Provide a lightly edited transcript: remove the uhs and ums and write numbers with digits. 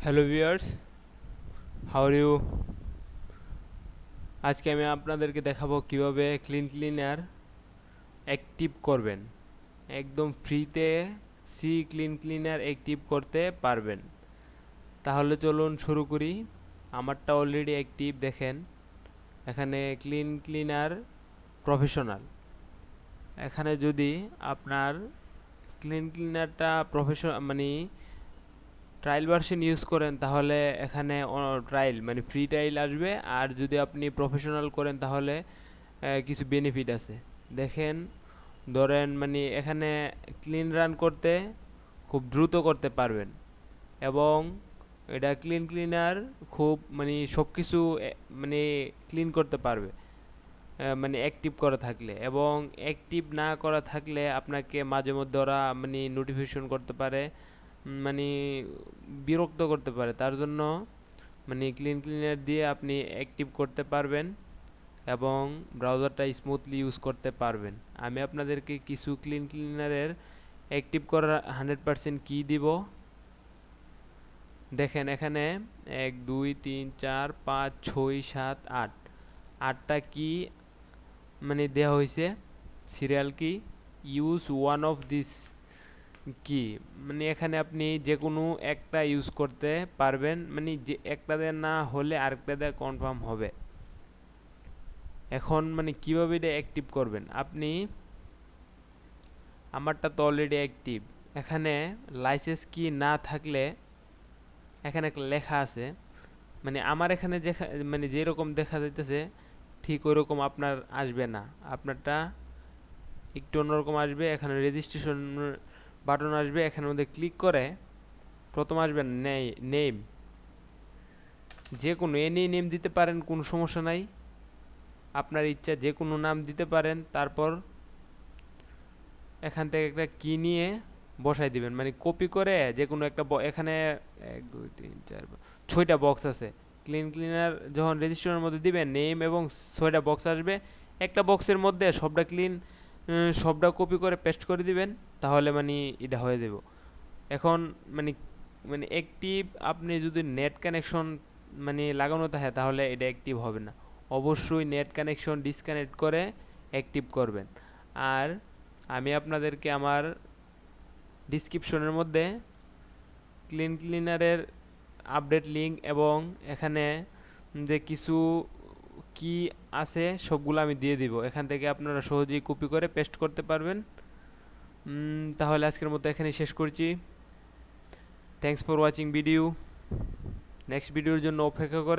Hello viewers, how are you? আজকে আমি আপনাদেরকে দেখাবো কিভাবে ক্লিনার অ্যাক্টিভ করবেন। একদম ফ্রিতে ক্লিনার অ্যাক্টিভ করতে পারবেন। তাহলে চলুন শুরু করি। আমারটা অলরেডি অ্যাক্টিভ, দেখেন এখানে ক্লিনার প্রফেশনাল। এখানে যদি আপনার ক্লিনারটা প্রফেশনাল মানে ট্রায়াল ভার্সন ইউজ করেন তাহলে এখানে ট্রায়াল মানে ফ্রি ট্রায়াল আসবে, আর যদি আপনি প্রফেশনাল করেন তাহলে কিছু বেনিফিট আছে। দেখেন, ধরেন মানে এখানে ক্লিন রান করতে খুব দ্রুত করতে পারবেন, এবং এটা ক্লিনার খুব মানে সব কিছু মানে ক্লিন করতে পারবে, মানে অ্যাক্টিভ করা থাকলে। এবং অ্যাক্টিভ না করা থাকলে আপনাকে মাঝে মধ্যে ওরা মানে নোটিফিকেশন করতে পারে, মানে বিরক্ত করতে পারে। তার জন্য মানে ক্লিনার দিয়ে আপনি অ্যাক্টিভ করতে পারবেন এবং ব্রাউজারটা স্মুথলি ইউজ করতে পারবেন। আমি আপনাদেরকে কিছু ক্লিনারের অ্যাক্টিভ করার 100% কি দিব। দেখেন এখানে 1 2 3 4 5 6 7 8 আটটা কি মানে দেওয়া হয়েছে। সিরিয়াল কি, ইউজ ওয়ান অফ দিস কি, মানে এখানে আপনি যে কোনো একটা ইউজ করতে পারবেন, মানে যে একটাতে না হলে আরেকটাতে কনফার্ম হবে। এখন মানে কিভাবে এটা অ্যাক্টিভ করবেন আপনি, আমারটা তো অলরেডি অ্যাক্টিভ। এখানে লাইসেন্স কি না থাকলে এখানে একটা লেখা আছে, মানে আমার এখানে মানে যেরকম দেখা যাইতেছে ঠিক ওইরকম আপনার আসবে না। আপনারটা একটু অন্যরকম আসবে। এখানে রেজিস্ট্রেশন বাটন আসবে, এখানের মধ্যে ক্লিক করে প্রথম আসবে নেম, যে কোনো এনি নেম দিতে পারেন, কোনো সমস্যা নাই। আপনার ইচ্ছা যে কোনো নাম দিতে পারেন। তারপর এখান থেকে একটা কি নিয়ে বসাই দিবেন, মানে কপি করে যে কোনো একটা এখানে 1 2 3 4 6টা বক্স আছে। ক্লিনার যখন রেজিস্ট্রেশনের মধ্যে দিবেন নেম এবং 6টা বক্স আসবে। একটা বক্সের মধ্যে সবটা কপি করে পেস্ট করে দিবেন, তাহলে মানে এটা হয়ে যাব। এখন মানে মানে অ্যাক্টিভ, আপনি যদি নেট কানেকশন মানে লাগানো থাকে তাহলে এটা অ্যাক্টিভ হবে না। অবশ্যই নেট কানেকশন ডিসকানেক্ট করে অ্যাক্টিভ করবেন। আর আমি আপনাদেরকে আমার ডিসক্রিপশনের মধ্যে ক্লিনারের আপডেট লিঙ্ক এবং এখানে যে কিছু কি আছে সবগুলো আমি দিয়ে দিব। এখান থেকে আপনারা সহজেই কপি করে পেস্ট করতে পারবেন। তাহলে আজকের মতো এখানেই শেষ করছি। Thanks for watching video. Next ভিডিওর জন্য অপেক্ষা করেন।